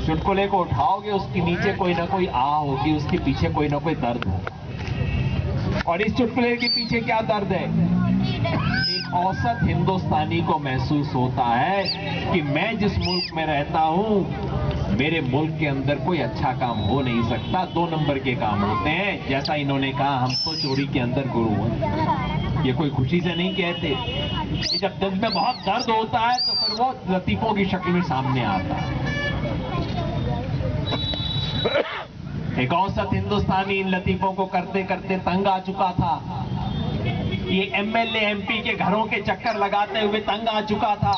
चुटकुले को उठाओगे, उसके नीचे कोई ना कोई आह होगी, उसके पीछे कोई ना कोई दर्द होगा। और इस चुटकुले के पीछे क्या दर्द है? एक औसत हिंदुस्तानी को महसूस होता है कि मैं जिस मुल्क में रहता हूं, मेरे मुल्क के अंदर कोई अच्छा काम हो नहीं सकता, 2 नंबर के काम होते हैं। जैसा इन्होंने कहा, हम तो चोरी के अंदर गुरु हैं। ये कोई खुशी से नहीं कहते। जब दिल में बहुत दर्द होता है तो फिर वो लतीफों की शक्ल में सामने आता है। एक औसत हिंदुस्तानी इन लतीफों को करते करते तंग आ चुका था। ये एमएलए एमपी के घरों के चक्कर लगाते हुए तंग आ चुका था।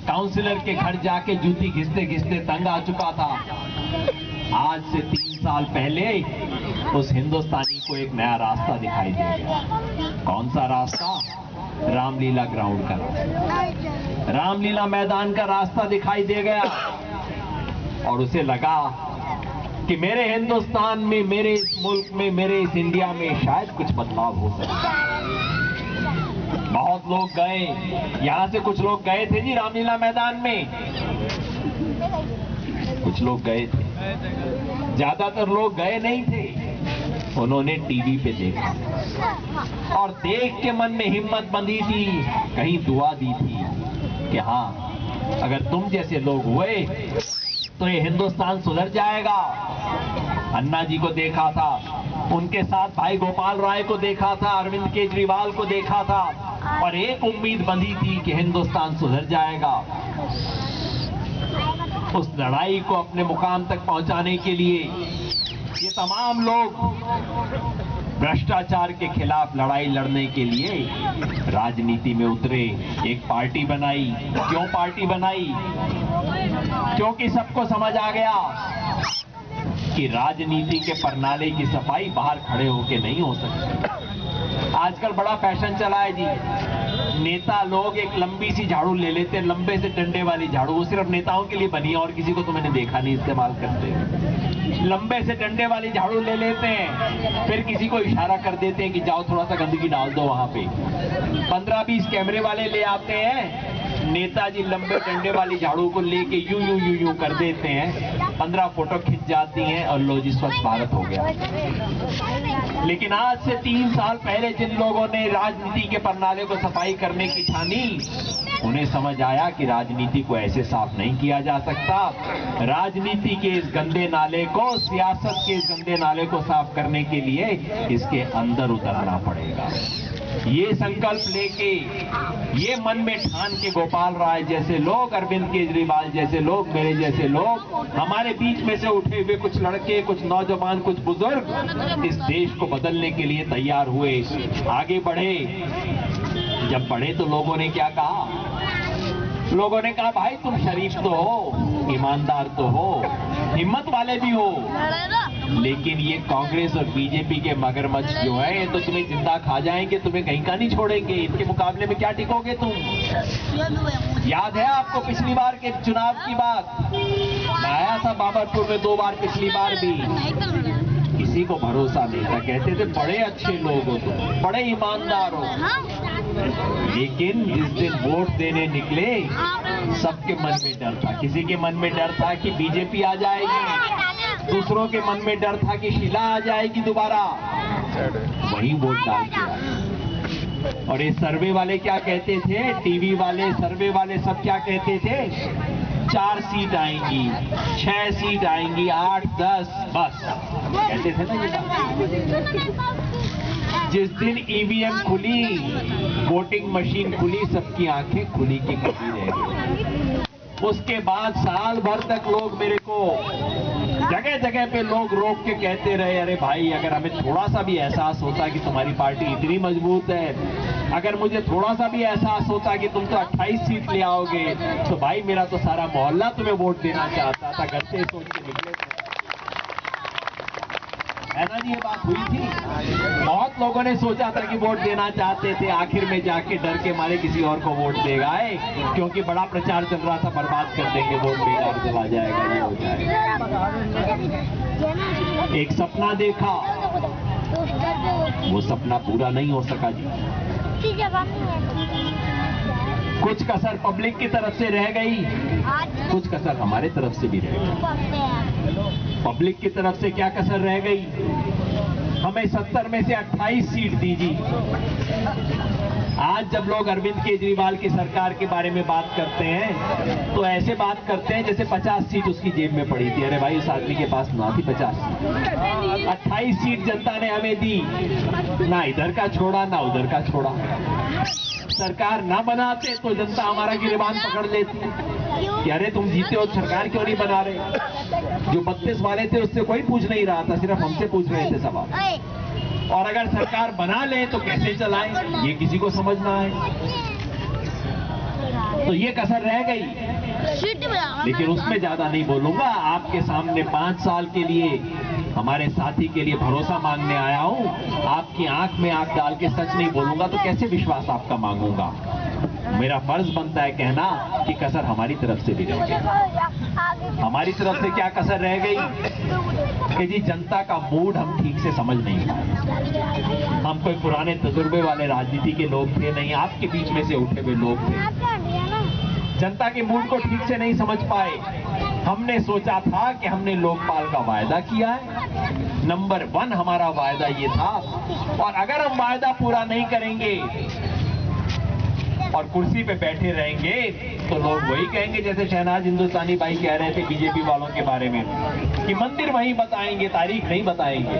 काउंसलर के घर जाके जूती घिसते घिसते तंग आ चुका था। आज से 3 साल पहले उस हिंदुस्तानी को एक नया रास्ता दिखाई दे गया। कौन सा रास्ता? रामलीला ग्राउंड का रास्ता, रामलीला मैदान का रास्ता दिखाई दे गया। और उसे लगा कि मेरे हिंदुस्तान में, मेरे इस मुल्क में, मेरे इस इंडिया में शायद कुछ बदलाव हो सकता है। बहुत लोग गए, यहां से कुछ लोग गए थे जी रामलीला मैदान में, कुछ लोग गए थे, ज्यादातर लोग गए नहीं थे। उन्होंने टीवी पे देखा और देख के मन में हिम्मत बंधी थी, कहीं दुआ दी थी कि हाँ, अगर तुम जैसे लोग हुए तो ये हिंदुस्तान सुधर जाएगा। अन्ना जी को देखा था, उनके साथ भाई गोपाल राय को देखा था, अरविंद केजरीवाल को देखा था, और एक उम्मीद बंधी थी कि हिंदुस्तान सुधर जाएगा। उस लड़ाई को अपने मुकाम तक पहुंचाने के लिए ये तमाम लोग भ्रष्टाचार के खिलाफ लड़ाई लड़ने के लिए राजनीति में उतरे, एक पार्टी बनाई। क्यों पार्टी बनाई? क्योंकि सबको समझ आ गया कि राजनीति के परनाले की सफाई बाहर खड़े होके नहीं हो सकती। आजकल बड़ा फैशन चला है जी, नेता लोग एक लंबी सी झाड़ू ले लेते हैं, लंबे से डंडे वाली झाड़ू, वो सिर्फ नेताओं के लिए बनी है और किसी को तो मैंने देखा नहीं इस्तेमाल करते। लंबे से डंडे वाली झाड़ू ले लेते हैं, फिर किसी को इशारा कर देते हैं कि जाओ थोड़ा सा गंदगी डाल दो वहां पे। 15-20 कैमरे वाले ले आते हैं, नेताजी लंबे डंडे वाली झाड़ू को लेके यूं यूं यूं यूं कर देते हैं, 15 फोटो खिंच जाती हैं और लो जी स्वच्छ भारत हो गया। लेकिन आज से 3 साल पहले जिन लोगों ने राजनीति के परनाले को सफाई करने की ठानी, उन्हें समझ आया कि राजनीति को ऐसे साफ नहीं किया जा सकता। राजनीति के इस गंदे नाले को, सियासत के इस गंदे नाले को साफ करने के लिए इसके अंदर उतरना पड़ेगा। ये संकल्प लेके, ये मन में ठान के गोपाल राय जैसे लोग, अरविंद केजरीवाल जैसे लोग, मेरे जैसे लोग, हमारे बीच में से उठे हुए कुछ लड़के, कुछ नौजवान, कुछ बुजुर्ग इस देश को बदलने के लिए तैयार हुए, आगे बढ़े। जब बढ़े तो लोगों ने क्या कहा? लोगों ने कहा भाई तुम शरीफ तो हो, ईमानदार तो हो, हिम्मत वाले भी हो, लेकिन ये कांग्रेस और बीजेपी के मगरमच्छ जो है ये तो तुम्हें जिंदा खा जाएंगे, तुम्हें कहीं का नहीं छोड़ेंगे, इनके मुकाबले में क्या टिकोगे तुम? याद है आपको पिछली बार के चुनाव की बात? मैं आया था बाबरपुर में 2 बार, पिछली बार भी। किसी को भरोसा नहीं था, कहते थे बड़े अच्छे लोग हो तुम, बड़े ईमानदार हो, लेकिन जिस दिन वोट देने निकले सबके मन में डर था। किसी के मन में डर था कि बीजेपी आ जाएगी, दूसरों के मन में डर था कि शीला आ जाएगी दोबारा, वही वोट डाल दिया। और ये सर्वे वाले क्या कहते थे, टीवी वाले, सर्वे वाले सब क्या कहते थे? 4 सीट आएंगी, 6 सीट आएंगी, 8, 10 बस, कहते थे ना ये बात। जिस दिन ईवीएम खुली, वोटिंग मशीन खुली, सबकी आंखें खुली की खुली रह गई। उसके बाद साल भर तक लोग मेरे को जगह जगह पे लोग रोक के कहते रहे, अरे भाई अगर हमें थोड़ा सा भी एहसास होता कि तुम्हारी पार्टी इतनी मजबूत है, अगर मुझे थोड़ा सा भी एहसास होता कि तुम तो 28 सीट ले आओगे, तो भाई मेरा तो सारा मोहल्ला तुम्हें वोट देना चाहता था। घर से सोच के निकले थे, है ना जी, ये बात हुई थी। बहुत लोगों ने सोचा था कि वोट देना चाहते थे, आखिर में जाके डर के मारे किसी और को वोट देगा, क्योंकि बड़ा प्रचार चल रहा था, बर्बाद कर देंगे, वोट बेकार चला जाएगा, ये हो जाएगा। एक सपना देखा, वो सपना पूरा नहीं हो सका जी। कुछ कसर पब्लिक की तरफ से रह गई, कुछ कसर हमारे तरफ से भी रह गई। पब्लिक की तरफ से क्या कसर रह गई? हमें 70 में से 28 सीट दीजिए। आज जब लोग अरविंद केजरीवाल की सरकार के बारे में बात करते हैं तो ऐसे बात करते हैं जैसे 50 सीट उसकी जेब में पड़ी थी। अरे भाई, उस आदमी के पास ना थी 50 सीट। 28 सीट जनता ने हमें दी, ना इधर का छोड़ा ना उधर का छोड़ा। सरकार ना बनाते तो जनता हमारा गिरेबान पकड़ लेती कि अरे तुम जीते हो, सरकार क्यों नहीं बना रहे। जो 32 वाले थे उससे कोई पूछ नहीं रहा था, सिर्फ हमसे पूछ रहे थे सवाल। और अगर सरकार बना ले तो कैसे चलाएं, ये किसी को समझना है। तो ये कसर रह गई, लेकिन उसमें ज्यादा नहीं बोलूंगा। आपके सामने 5 साल के लिए हमारे साथी के लिए भरोसा मांगने आया हूं। आपकी आंख में आंख डाल के सच नहीं बोलूंगा तो कैसे विश्वास आपका मांगूंगा। मेरा फर्ज बनता है कहना कि कसर हमारी तरफ से भी रह गई। हमारी तरफ से क्या कसर रह गई कि जी जनता का मूड हम ठीक से समझ नहीं पाए। हम कोई पुराने तजुर्बे वाले राजनीति के लोग थे नहीं, आपके बीच में से उठे हुए लोग थे। जनता के मूड को ठीक से नहीं समझ पाए। हमने सोचा था कि हमने लोकपाल का वायदा किया है, नंबर 1 हमारा वायदा ये था, और अगर हम वायदा पूरा नहीं करेंगे और कुर्सी पे बैठे रहेंगे तो लोग वही कहेंगे जैसे शहनाज हिंदुस्तानी भाई कह रहे थे बीजेपी वालों के बारे में कि मंदिर वहीं बताएंगे, तारीख नहीं बताएंगे।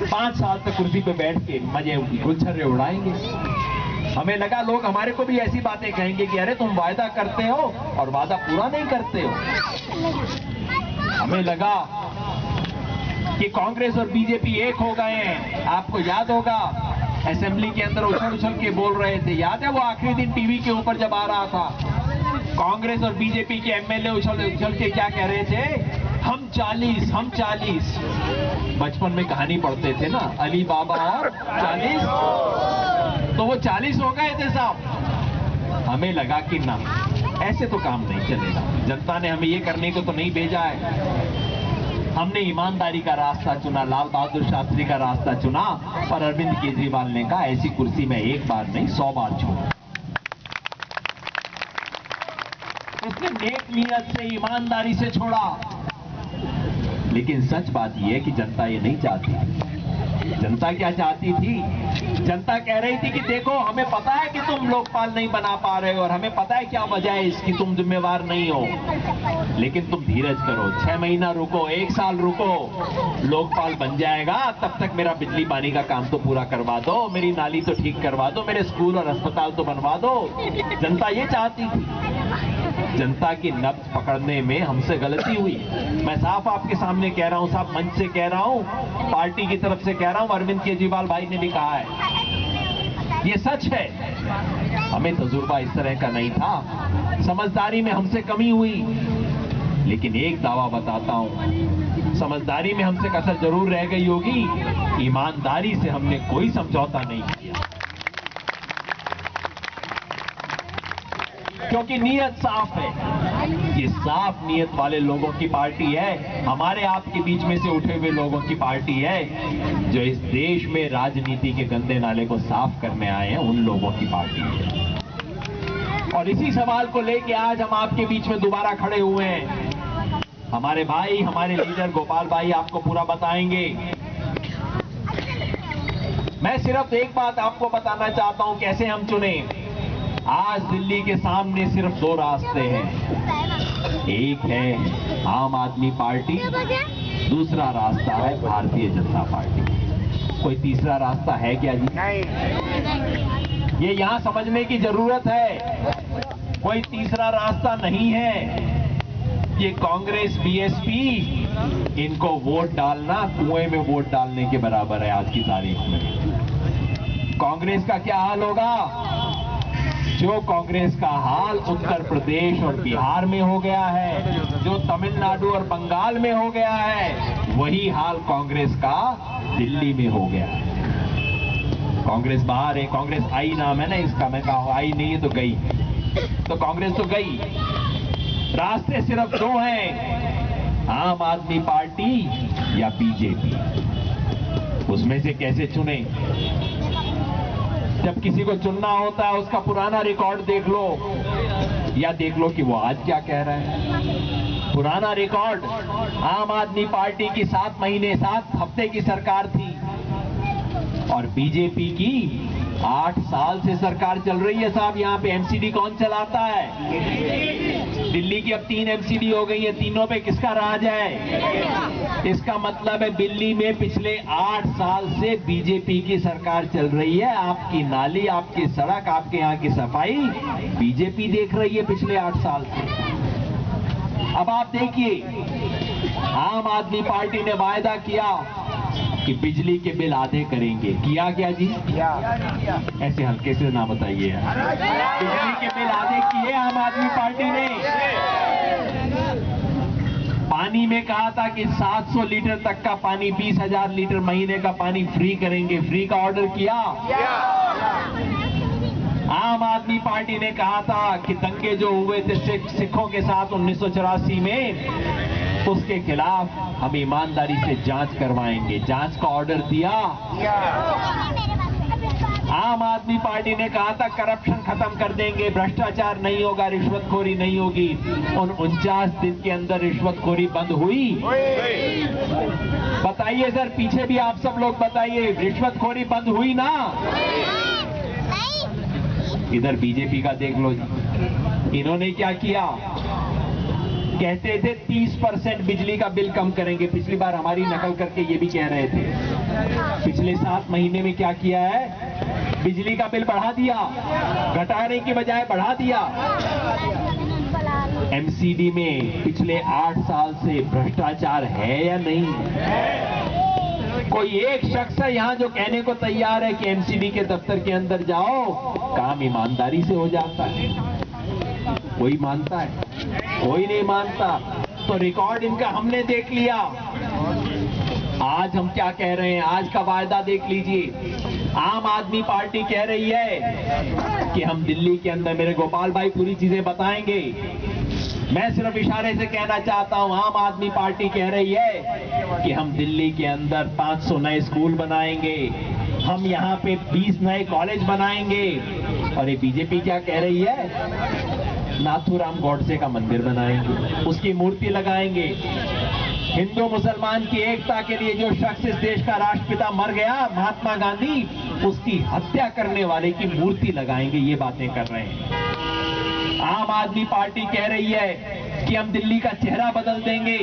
5 साल तक कुर्सी पे बैठ के मजे गुलछर्रे उड़ाएंगे। हमें लगा लोग हमारे को भी ऐसी बातें कहेंगे कि अरे तुम वायदा करते हो और वादा पूरा नहीं करते हो। हमें लगा कि कांग्रेस और बीजेपी एक हो गए हैं। आपको याद होगा असेंबली के अंदर उछल उछल के बोल रहे थे, याद है वो आखिरी दिन टीवी के ऊपर जब आ रहा था, कांग्रेस और बीजेपी के एमएलए उछल उछल के क्या कह रहे थे, हम 40 हम 40। बचपन में कहानी पढ़ते थे ना, अली बाबा और 40, तो वो 40 हो गए थे साहब। हमें लगा कि ना, ऐसे तो काम नहीं चलेगा। जनता ने हमें ये करने को तो नहीं भेजा है। हमने ईमानदारी का रास्ता चुना, लाल बहादुर शास्त्री का रास्ता चुना, पर अरविंद केजरीवाल ने कहा ऐसी कुर्सी में एक बार नहीं 100 बार छोड़। उसने नेक नियत से, ईमानदारी से छोड़ा। लेकिन सच बात यह है कि जनता ये नहीं चाहती। जनता क्या चाहती थी? जनता कह रही थी कि देखो, हमें पता है कि तुम लोकपाल नहीं बना पा रहे हो और हमें पता है क्या वजह है इसकी, तुम जिम्मेवार नहीं हो, लेकिन तुम धीरज करो, 6 महीना रुको, 1 साल रुको, लोकपाल बन जाएगा। तब तक मेरा बिजली पानी का काम तो पूरा करवा दो, मेरी नाली तो ठीक करवा दो, मेरे स्कूल और अस्पताल तो बनवा दो। जनता ये चाहती थी। जनता की नब्ज पकड़ने में हमसे गलती हुई। मैं साफ आपके सामने कह रहा हूं, साफ मंच से कह रहा हूं, पार्टी की तरफ से कह रहा हूं, अरविंद केजरीवाल भाई ने भी कहा है, ये सच है। हमें तजुर्बा इस तरह का नहीं था, समझदारी में हमसे कमी हुई। लेकिन एक दावा बताता हूं, समझदारी में हमसे कसर जरूर रह गई होगी, ईमानदारी से हमने कोई समझौता नहीं किया, क्योंकि नीयत साफ है। ये साफ नीयत वाले लोगों की पार्टी है, हमारे आपके बीच में से उठे हुए लोगों की पार्टी है, जो इस देश में राजनीति के गंदे नाले को साफ करने आए हैं, उन लोगों की पार्टी है। और इसी सवाल को लेके आज हम आपके बीच में दोबारा खड़े हुए हैं। हमारे भाई, हमारे लीडर गोपाल भाई आपको पूरा बताएंगे। मैं सिर्फ एक बात आपको बताना चाहता हूं, कैसे हम चुने। आज दिल्ली के सामने सिर्फ 2 रास्ते हैं, एक है आम आदमी पार्टी, दूसरा रास्ता है भारतीय जनता पार्टी। कोई तीसरा रास्ता है क्या जी? नहीं। ये यहां समझने की जरूरत है, कोई तीसरा रास्ता नहीं है। ये कांग्रेस, बीएसपी, इनको वोट डालना कुएं में वोट डालने के बराबर है आज की तारीख में। कांग्रेस का क्या हाल होगा? जो कांग्रेस का हाल उत्तर प्रदेश और बिहार में हो गया है, जो तमिलनाडु और बंगाल में हो गया है, वही हाल कांग्रेस का दिल्ली में हो गया है। कांग्रेस बाहर है, कांग्रेस आई नाम है ना इसका, मैं कहा आई नहीं है तो गई, तो कांग्रेस तो गई। रास्ते सिर्फ 2 हैं, आम आदमी पार्टी या बीजेपी। उसमें से कैसे चुने? जब किसी को चुनना होता है उसका पुराना रिकॉर्ड देख लो। या देख लो कि वो आज क्या कह रहे हैं। पुराना रिकॉर्ड, आम आदमी पार्टी की 7 महीने 7 हफ्ते की सरकार थी और बीजेपी की 8 साल से सरकार चल रही है साहब। यहाँ पे एमसीडी कौन चलाता है? दिल्ली की अब 3 एमसीडी हो गई है, तीनों पे किसका राज है? इसका मतलब है दिल्ली में पिछले 8 साल से बीजेपी की सरकार चल रही है। आपकी नाली, आपकी सड़क, आपके यहाँ की सफाई बीजेपी देख रही है पिछले 8 साल से। अब आप देखिए, आम आदमी पार्टी ने वायदा किया कि बिजली के बिल आधे करेंगे। किया क्या जी? ऐसे हल्के से ना बताइए। बिजली के बिल आधे किए आम आदमी पार्टी ने। पानी में कहा था कि 700 लीटर तक का पानी, 20,000 लीटर महीने का पानी फ्री करेंगे। फ्री का ऑर्डर किया। आम आदमी पार्टी ने कहा था कि दंगे जो हुए थे सिखों के साथ 1984 में, उसके खिलाफ हम ईमानदारी से जांच करवाएंगे। जांच का ऑर्डर दिया। आम आदमी पार्टी ने कहा था करप्शन खत्म कर देंगे, भ्रष्टाचार नहीं होगा, रिश्वतखोरी नहीं होगी। उन 49 दिन के अंदर रिश्वतखोरी बंद हुई? बताइए सर, पीछे भी आप सब लोग बताइए, रिश्वतखोरी बंद हुई ना? इधर बीजेपी का देख लो जी, इन्होंने क्या किया? कहते थे 30% बिजली का बिल कम करेंगे। पिछली बार हमारी नकल करके ये भी कह रहे थे। पिछले 7 महीने में क्या किया है? बिजली का बिल बढ़ा दिया, घटाने की बजाय बढ़ा दिया। एमसीडी में पिछले 8 साल से भ्रष्टाचार है या नहीं? कोई एक शख्स है यहां जो कहने को तैयार है कि एमसीडी के दफ्तर के अंदर जाओ, काम ईमानदारी से हो जाता है? कोई मानता है? कोई नहीं मानता। तो रिकॉर्ड इनका हमने देख लिया। आज हम क्या कह रहे हैं? आज का वायदा देख लीजिए। आम आदमी पार्टी कह रही है कि हम दिल्ली के अंदर, मेरे गोपाल भाई पूरी चीजें बताएंगे, मैं सिर्फ इशारे से कहना चाहता हूं। आम आदमी पार्टी कह रही है कि हम दिल्ली के अंदर 500 नए स्कूल बनाएंगे, हम यहाँ पे 20 नए कॉलेज बनाएंगे। और ये बीजेपी क्या कह रही है? नाथूराम गॉडसे का मंदिर बनाएंगे, उसकी मूर्ति लगाएंगे। हिंदू मुसलमान की एकता के लिए जो शख्स इस देश का राष्ट्रपिता मर गया, महात्मा गांधी, उसकी हत्या करने वाले की मूर्ति लगाएंगे। ये बातें कर रहे हैं। आम आदमी पार्टी कह रही है कि हम दिल्ली का चेहरा बदल देंगे,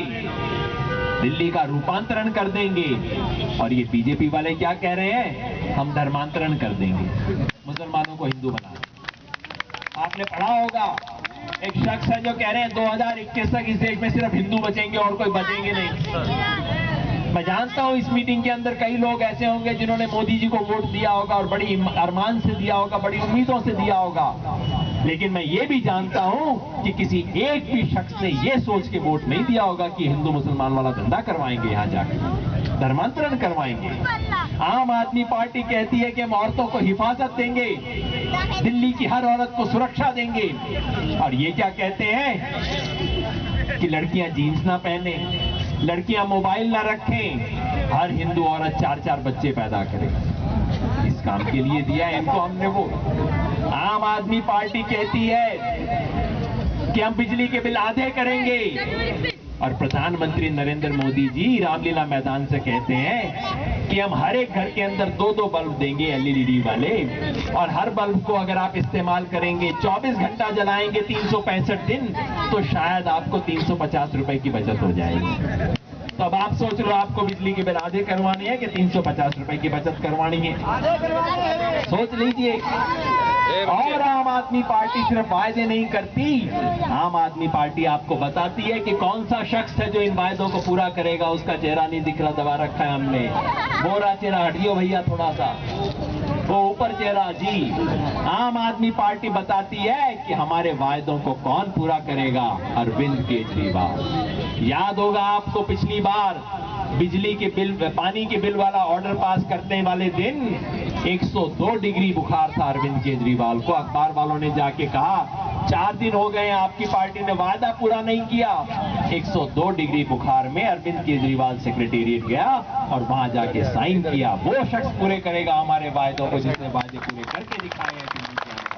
दिल्ली का रूपांतरण कर देंगे। और ये बीजेपी वाले क्या कह रहे हैं? हम धर्मांतरण कर देंगे, मुसलमानों को हिंदू बना देंगे। आपने पढ़ा होगा, एक शख्स है जो कह रहे हैं 2021 तक इस देश में सिर्फ हिंदू बचेंगे और कोई बचेंगे नहीं। मैं जानता हूं इस मीटिंग के अंदर कई लोग ऐसे होंगे जिन्होंने मोदी जी को वोट दिया होगा और बड़ी अरमान से दिया होगा, बड़ी उम्मीदों से दिया होगा। लेकिन मैं ये भी जानता हूं कि किसी एक भी शख्स ने ये सोच के वोट नहीं दिया होगा कि हिंदू मुसलमान वाला धंधा करवाएंगे, यहां जाकर धर्मांतरण करवाएंगे। आम आदमी पार्टी कहती है कि हम औरतों को हिफाजत देंगे, दिल्ली की हर औरत को सुरक्षा देंगे। और ये क्या कहते हैं कि लड़कियां जीन्स ना पहने, लड़कियां मोबाइल ना रखें, हर हिंदू औरत 4-4 बच्चे पैदा करे। इस काम के लिए दिया है इनको हमने वोट। आम आदमी पार्टी कहती है कि हम बिजली के बिल आधे करेंगे। और प्रधानमंत्री नरेंद्र मोदी जी रामलीला मैदान से कहते हैं कि हम हर एक घर के अंदर 2-2 बल्ब देंगे एलईडी वाले, और हर बल्ब को अगर आप इस्तेमाल करेंगे, 24 घंटा जलाएंगे 365 दिन, तो शायद आपको 350 रुपए की बचत हो जाएगी। तो अब आप सोच लो, आपको बिजली के बिल आधे करवाने हैं कि 350 रुपए की बचत करवानी है? सोच लीजिए। और आम आदमी पार्टी सिर्फ वायदे नहीं करती, आम आदमी पार्टी आपको बताती है कि कौन सा शख्स है जो इन वायदों को पूरा करेगा। उसका चेहरा नहीं दिख रहा, दबा रखा है हमने। बोरा चेहरा हटियो भैया थोड़ा सा, वो ऊपर चेहरा जी। आम आदमी पार्टी बताती है कि हमारे वायदों को कौन पूरा करेगा? अरविंद केजरीवाल। याद होगा आपको, पिछली बार बिजली के बिल, पानी के बिल वाला ऑर्डर पास करने वाले दिन 102 डिग्री बुखार था अरविंद केजरीवाल को। अखबार वालों ने जाके कहा 4 दिन हो गए आपकी पार्टी ने वायदा पूरा नहीं किया। 102 डिग्री बुखार में अरविंद केजरीवाल सेक्रेटेरिएट गया और वहां जाके साइन किया। वो शख्स पूरे करेगा हमारे वायदों को, जिसने वायदे पूरे करके दिखाए हैं दिल्ली के अंदर।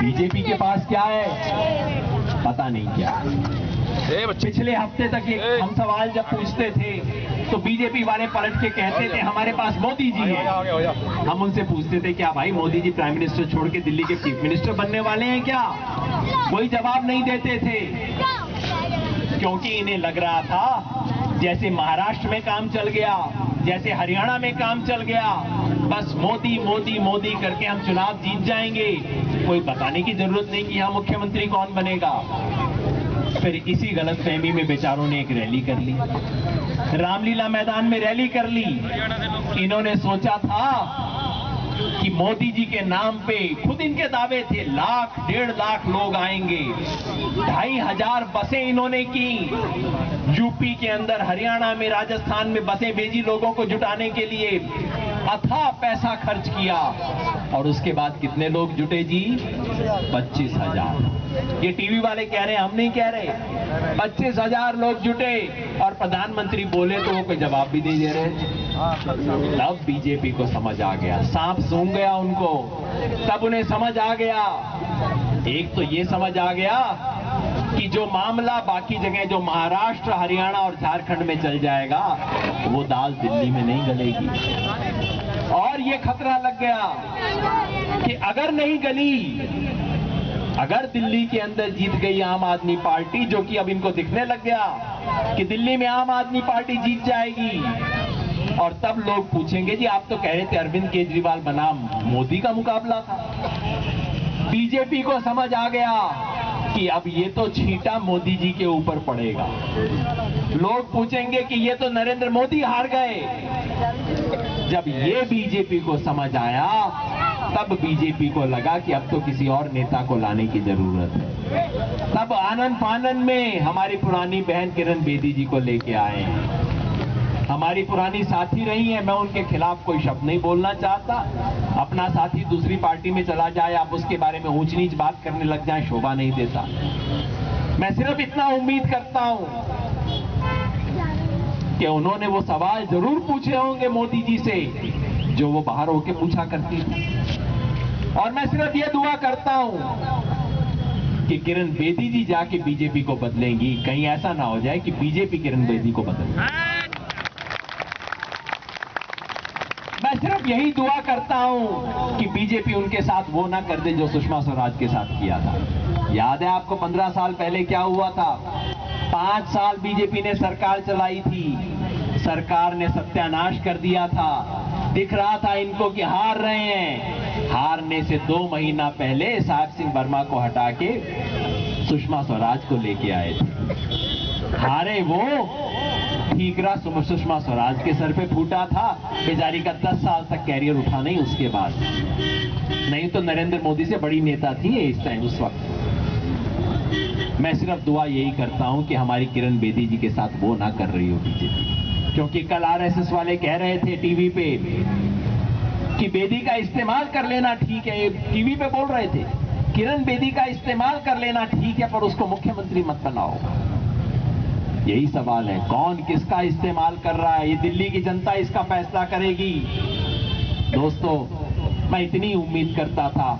बीजेपी के पास क्या है पता नहीं क्या। पिछले हफ्ते तक ये हम सवाल जब पूछते थे तो बीजेपी वाले पलट के कहते थे हमारे पास मोदी जी है। हम उनसे पूछते थे क्या भाई मोदी जी प्राइम मिनिस्टर छोड़ के दिल्ली के चीफ मिनिस्टर बनने वाले हैं क्या? कोई जवाब नहीं देते थे, क्योंकि इन्हें लग रहा था जैसे महाराष्ट्र में काम चल गया, जैसे हरियाणा में काम चल गया, बस मोदी मोदी मोदी करके हम चुनाव जीत जाएंगे, कोई बताने की जरूरत नहीं कि यहाँ मुख्यमंत्री कौन बनेगा। फिर इसी गलतफहमी में बेचारों ने एक रैली कर ली, रामलीला मैदान में रैली कर ली। इन्होंने सोचा था कि मोदी जी के नाम पे, खुद इनके दावे थे 1,00,000-1,50,000 लोग आएंगे, 2,500 बसें इन्होंने की, यूपी के अंदर, हरियाणा में, राजस्थान में बसें भेजी लोगों को जुटाने के लिए, अथाह पैसा खर्च किया। और उसके बाद कितने लोग जुटे जी? 25,000। ये टीवी वाले कह रहे हैं, हम नहीं कह रहे। 25,000 लोग जुटे और प्रधानमंत्री बोले तो वो कोई जवाब भी नहीं दे रहे। तब बीजेपी को समझ आ गया, सांप सूंघ गया उनको, तब उन्हें समझ आ गया। एक तो ये समझ आ गया कि जो मामला बाकी जगह, जो महाराष्ट्र, हरियाणा और झारखंड में चल जाएगा, वो दाल दिल्ली में नहीं गलेगी। और ये खतरा लग गया कि अगर नहीं गली, अगर दिल्ली के अंदर जीत गई आम आदमी पार्टी, जो कि अब इनको दिखने लग गया कि दिल्ली में आम आदमी पार्टी जीत जाएगी, और तब लोग पूछेंगे जी आप तो कह रहे थे अरविंद केजरीवाल बनाम मोदी का मुकाबला था। बीजेपी को समझ आ गया कि अब ये तो छींटा मोदी जी के ऊपर पड़ेगा। लोग पूछेंगे कि ये तो नरेंद्र मोदी हार गए। जब ये बीजेपी को समझ आया, तब बीजेपी को लगा कि अब तो किसी और नेता को लाने की जरूरत है। तब आनन फानन में हमारी पुरानी बहन किरण बेदी जी को लेके आए हैं। हमारी पुरानी साथी रही है, मैं उनके खिलाफ कोई शब्द नहीं बोलना चाहता। अपना साथी दूसरी पार्टी में चला जाए, आप उसके बारे में ऊंच नीच बात करने लग जाए, शोभा नहीं देता। मैं सिर्फ इतना उम्मीद करता हूं कि उन्होंने वो सवाल जरूर पूछे होंगे मोदी जी से जो वो बाहर होके पूछा करती थी। और मैं सिर्फ ये दुआ करता हूं कि किरण बेदी जी जाके बीजेपी को बदलेंगी। कहीं ऐसा ना हो जाए कि बीजेपी किरण बेदी को बदले। मैं सिर्फ यही दुआ करता हूं कि बीजेपी उनके साथ वो ना कर दे जो सुषमा स्वराज के साथ किया था। याद है आपको 15 साल पहले क्या हुआ था? 5 साल बीजेपी ने सरकार चलाई थी, सरकार ने सत्यानाश कर दिया था। दिख रहा था इनको कि हार रहे हैं। हारने से 2 महीना पहले साहब सिंह वर्मा को हटा के सुषमा स्वराज को लेके आए थे। हारे वो, ठीकरा सुषमा स्वराज के सर पे फूटा था। बेचारी का 10 साल तक कैरियर उठा नहीं उसके बाद। नहीं तो नरेंद्र मोदी से बड़ी नेता थी इस टाइम, उस वक्त। मैं सिर्फ दुआ यही करता हूं कि हमारी किरण बेदी जी के साथ वो ना कर रही हो बीजेपी। क्योंकि कल आरएसएस वाले कह रहे थे टीवी पे कि बेदी का इस्तेमाल कर लेना ठीक है, टीवी पे बोल रहे थे किरण बेदी का इस्तेमाल कर लेना ठीक है, पर उसको मुख्यमंत्री मत बनाओ। यही सवाल है, कौन किसका इस्तेमाल कर रहा है, ये दिल्ली की जनता इसका फैसला करेगी। दोस्तों, मैं इतनी उम्मीद करता था,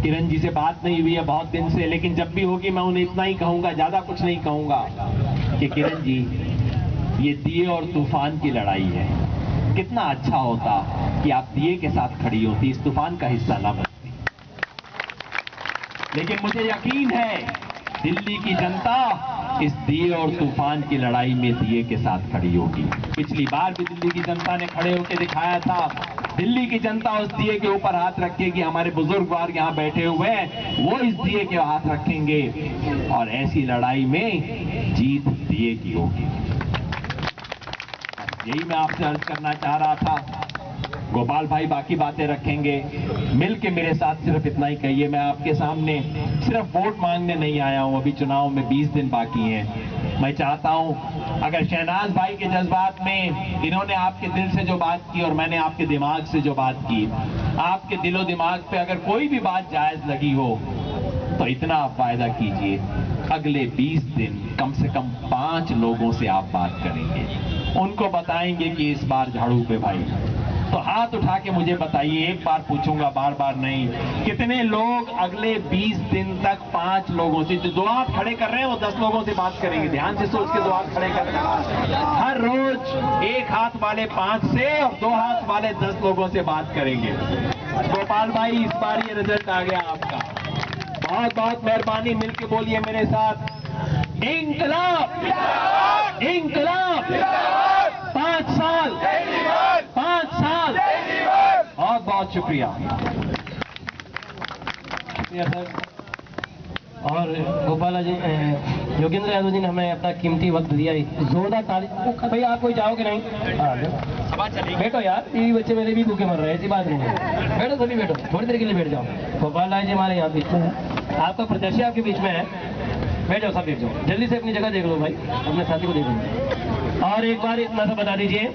किरण जी से बात नहीं हुई है बहुत दिन से, लेकिन जब भी होगी मैं उन्हें इतना ही कहूंगा, ज्यादा कुछ नहीं कहूंगा, कि किरण जी ये दिए और तूफान की लड़ाई है। कितना अच्छा होता कि आप दिए के साथ खड़ी होती, इस तूफान का हिस्सा ना बनती। लेकिन मुझे यकीन है दिल्ली की जनता इस दिए और तूफान की लड़ाई में दिए के साथ खड़ी होगी। पिछली बार भी दिल्ली की जनता ने खड़े होकर दिखाया था। दिल्ली की जनता उस दिए के ऊपर हाथ रखेगी। हमारे बुजुर्गवार यहाँ बैठे हुए हैं, वो इस दिए के हाथ रखेंगे और ऐसी लड़ाई में जीत दिए की होगी। यही मैं आपसे अर्ज करना चाह रहा था। गोपाल भाई बाकी बातें रखेंगे, मिल के मेरे साथ सिर्फ इतना ही कहिए। मैं आपके सामने सिर्फ वोट मांगने नहीं आया हूं, अभी चुनाव में 20 दिन बाकी हैं। मैं चाहता हूं अगर शहनाज भाई के जज्बात में इन्होंने आपके दिल से जो बात की और मैंने आपके दिमाग से जो बात की, आपके दिलो दिमाग पे अगर कोई भी बात जायज लगी हो तो इतना आप वायदा कीजिए, अगले 20 दिन कम से कम 5 लोगों से आप बात करेंगे, उनको बताएंगे कि इस बार झाड़ू पे भाई तो हाथ उठा के मुझे बताइए, एक बार पूछूंगा, बार बार नहीं, कितने लोग अगले 20 दिन तक 5 लोगों से, जो 2 हाथ खड़े कर रहे हैं वो 10 लोगों से बात करेंगे? ध्यान से सोच के 2 हाथ खड़े कर रहे हैं। हर रोज 1 हाथ वाले 5 से और 2 हाथ वाले 10 लोगों से बात करेंगे। गोपाल भाई, इस बार ये रिजल्ट आ गया आपका। बहुत बहुत मेहरबानी, मिलके बोलिए मेरे साथ, इंकलाब, इंकलाब, 5 साल, 5 साल। बहुत बहुत शुक्रिया सर। और गोपाला जी, योगेंद्र यादव जी ने हमें अपना कीमती वक्त दिया। जोरदार ताली। भैया आप कोई जाओ कि नहीं? बैठो यार, ये बच्चे मेरे भी भूखे मर रहे हैं, ऐसी बात नहीं है। बैठो सभी, बैठो, थोड़ी देर के लिए बैठ जाओ। गोपाल जी हमारे यहाँ बीच में है, आपका प्रत्याशी आपके बीच में है। बैठ जाओ, सब बैठ जाओ, जल्दी से अपनी जगह देख लो भाई, अपने साथी को देख लो। और एक बार इतना सा बता दीजिए